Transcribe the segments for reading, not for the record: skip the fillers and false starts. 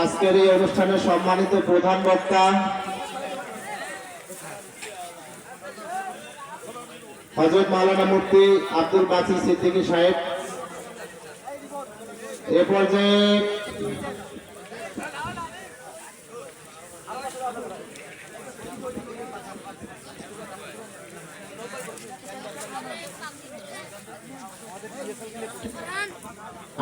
আজকের এই অনুষ্ঠানের সম্মানিত প্রধান বক্তা হযরত মাওলানা মুফতি আব্দুল বাসির সিদ্দিকী সাহেব। এ পর্যায়ে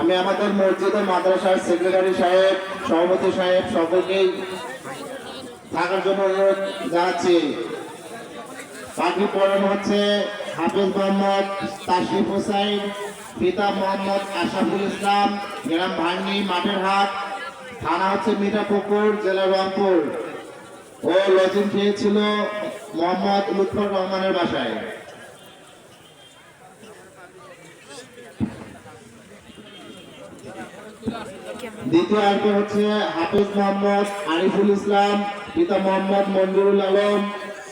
আমি আমাদের মসজিদ ও মাদ্রাসার সেক্রেটারি সাহেব, সভাপতি সাহেব সকলকেই থাকার জন্য অনুরোধ জানাচ্ছি। পাখি পড়ানো হচ্ছে হাফেজ মোহাম্মদ তাশরিফ হোসাইন, পিতা মোহাম্মদ আশরাফুল ইসলাম, গ্রাম ভাঙ্গি মাঠের হাট, থানা হচ্ছে মিঠাপুকুর, জেলা রংপুর। ও লজিং খেয়েছিল মোহাম্মদ লুৎফর রহমানের বাসায়। দ্বিতীয় আরেকটা হচ্ছে হাফেজ মোহাম্মদ আরিফুল ইসলাম, পিতা মোহাম্মদ মঞ্জুরুল আলম,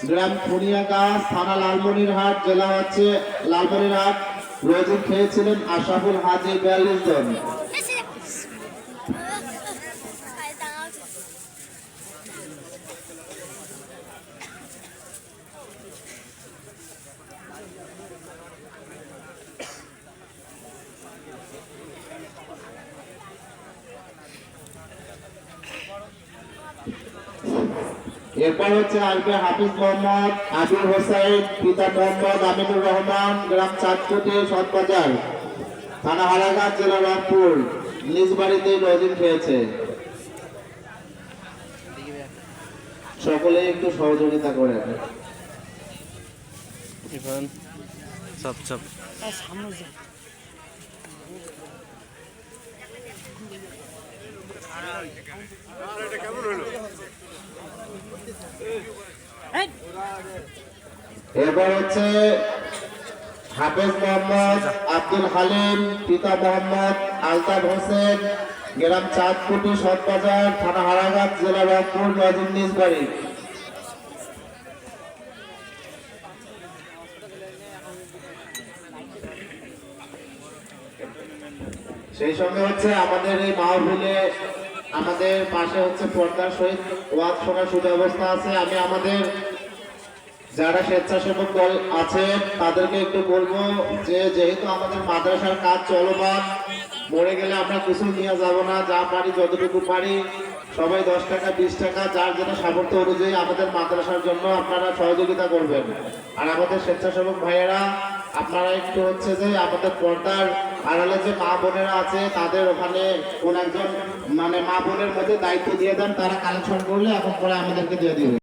গ্রাম খুনিয়াগাছ, থানা লালমনিরহাট, জেলা হচ্ছে লালমনিরহাট। লজিং খেয়েছিলেন আশরাফুল হাজি 42 জন। এরপর হচ্ছে আসবে হাফিজ মোহাম্মদ আবির হোসাইন, পিতা মোহাম্মদ আমিনুর রহমান, গ্রাম চাঁদকুটি সৎবাজার, থানা হারাঘাট, জেলা রংপুর। নিজ বাড়িতে লজিং খেয়েছে। সকলে একটু সহযোগিতা করেন। এরপর হচ্ছে হাফেজ মোহাম্মদ আব্দুল হালিম, পিতা মোহাম্মদ আলতাফ হোসেন, গ্রাম চাঁদকুটি সৎবাজার, থানা হারাঘাট, জেলা রংপুর। লজিং নিজ বাড়ি। সেই সঙ্গে হচ্ছে আমাদের এই মাহফিলে আমাদের পাশে হচ্ছে পর্দার সহিত ওয়াজ শোনার সুব্যবস্থা আছে। আমি আমাদের যারা স্বেচ্ছাসেবক দল আছে তাদেরকে একটু বলবো যে যেহেতু আমাদের মাদ্রাসার কাজ চলমান, মরে গেলে আমরা কিছু নিয়ে যাব না, যা পারি যতটুকু পারি সবাই 10 টাকা 20 টাকা যার যেটা সামর্থ্য অনুযায়ী আমাদের মাদ্রাসার জন্য আপনারা সহযোগিতা করবেন। আর আমাদের স্বেচ্ছাসেবক ভাইয়েরা আপনারা একটু হচ্ছে যে আমাদের পর্দার আড়ালে যে মা বোনেরা আছে তাদের ওখানে কোন একজন মা বোনের মধ্যে দায়িত্ব দিয়ে দেন, তারা কালেকশন করলে এখন পরে আমাদেরকে দিয়ে দিবে।